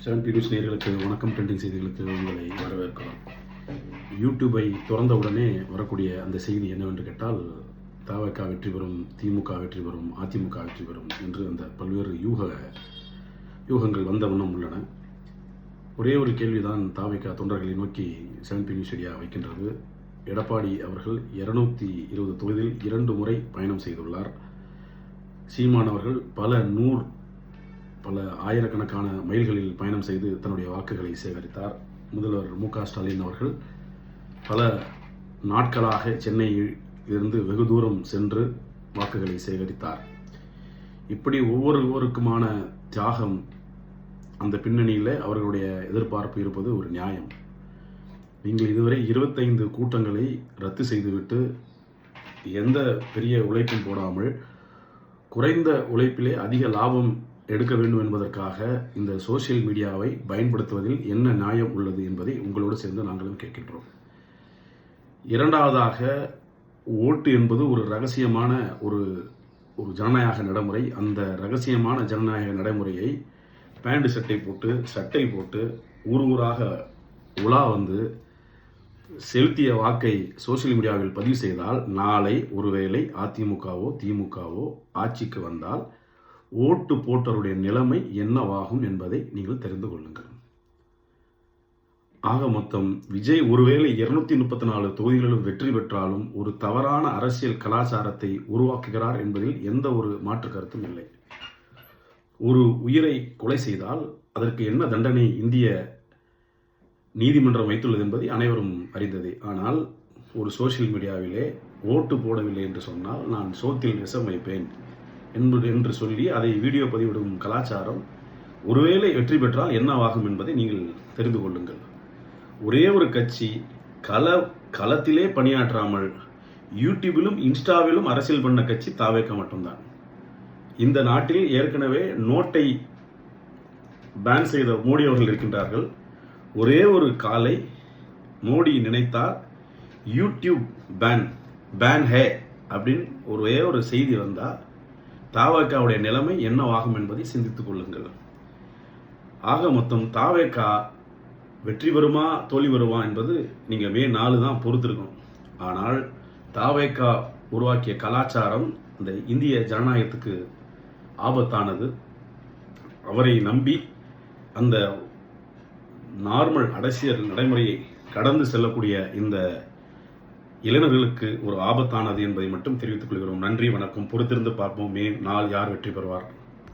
7P news நேயர்களுக்கு வணக்கம். Trending செய்திகளுக்கு உங்களை வரவேற்கிறோம். யூடியூபை திறந்தவுடனே வரக்கூடிய அந்த செய்தி என்னவென்று கேட்டால், தவக வெற்றி பெறும், திமுக வெற்றி பெறும், அதிமுக வெற்றி பெறும் என்று அந்த பல்வேறு யூகங்கள் வந்த வண்ணம் உள்ளன. ஒரே ஒரு கேள்விதான் தவக தொண்டர்களை நோக்கி 7P நியூஸ் மீடியா வைக்கின்றது. எடப்பாடி அவர்கள் 220 தொகுதியில் 2 முறை பயணம் செய்துள்ளார். சீமான் அவர்கள் பல ஆயிரக்கணக்கான மைல்களில் பயணம் செய்து தன்னுடைய வாக்குகளை சேகரித்தார். முதல்வர் மு.க. ஸ்டாலின் அவர்கள் பல நாட்களாக சென்னையில் இருந்து வெகு தூரம் சென்று வாக்குகளை சேகரித்தார். இப்படி ஒவ்வொருவருக்குமான தியாகம், அந்த பின்னணியில் அவர்களுடைய எதிர்பார்ப்பு இருப்பது ஒரு நியாயம். நீங்கள் இதுவரை 25 கூட்டங்களை ரத்து செய்துவிட்டு எந்த பெரிய உழைப்பும் போடாமல் குறைந்த உழைப்பிலே அதிக லாபம் எடுக்க வேண்டும் என்பதற்காக இந்த சோசியல் மீடியாவை பயன்படுத்துவதில் என்ன நியாயம் உள்ளது என்பதை உங்களோடு சேர்ந்து நாங்களும் கேட்கின்றோம். இரண்டாவதாக, ஓட்டு என்பது ஒரு ரகசியமான ஒரு ஜனநாயக நடைமுறை. அந்த ரகசியமான ஜனநாயக நடைமுறையை பேண்ட் சட்டை போட்டு ஊராக உலா வந்து செலுத்திய வாக்கை சோசியல் மீடியாவில் பதிவு செய்தால், நாளை ஒருவேளை அதிமுகவோ திமுகவோ ஆட்சிக்கு வந்தால் ஓட்டு போட்டவருடைய நிலைமை என்னவாகும் என்பதை நீங்கள் தெரிந்து கொள்ளுங்கள். ஆக மொத்தம் விஜய் ஒருவேளை 234 தொகுதிகளிலும் வெற்றி பெற்றாலும் ஒரு தவறான அரசியல் கலாச்சாரத்தை உருவாக்குகிறார் என்பதில் எந்த ஒரு மாற்று கருத்தும் இல்லை. ஒரு உயிரை கொலை செய்தால் அதற்கு என்ன தண்டனை இந்திய நீதிமன்றம் வைத்துள்ளது என்பதை அனைவரும் அறிந்ததே. ஆனால் ஒரு சோசியல் மீடியாவிலே ஓட்டு போடவில்லை என்று சொன்னால் நான் சோத்தில் விஷம் வைப்பேன் என்று சொல்லி அதை வீடியோ பதிவிடும் கலாச்சாரம் ஒருவேளை வெற்றி பெற்றால் என்னவாகும் என்பதை நீங்கள் தெரிந்து கொள்ளுங்கள். ஒரே ஒரு கட்சி களத்திலே பணியாற்றாமல் யூடியூபிலும் இன்ஸ்டாவிலும் அரசியல் பண்ண கட்சி தவேக மட்டும்தான். இந்த நாட்டில் ஏற்கனவே நோட்டை பேன் செய்த மோடி அவர்கள் இருக்கின்றார்கள். ஒரே ஒரு காலை மோடி நினைத்தார், யூடியூப் பேன் ஹே அப்படின்னு ஒரே ஒரு செய்தி வந்தால் தவேகாவுடைய நிலைமை என்னவாகும் என்பதை சிந்தித்துக் கொள்ளுங்கள். ஆக மொத்தம் தவேகா வெற்றி பெறுமா தோல்வி பெறுமா என்பது நீங்கள் மே 4 தான் பொறுத்திருக்கணும். ஆனால் தவேகா உருவாக்கிய கலாச்சாரம் இந்த இந்திய ஜனநாயகத்துக்கு ஆபத்தானது. அவரை நம்பி அந்த நார்மல் அரசியல் நடைமுறையை கடந்து செல்லக்கூடிய இந்த இளைஞர்களுக்கு ஒரு ஆபத்தானது என்பதை மட்டும் தெரிவித்துக் கொள்கிறோம். நன்றி, வணக்கம். பொறுத்திருந்து பார்ப்போம் மே 4 யார் வெற்றி பெறுவார்.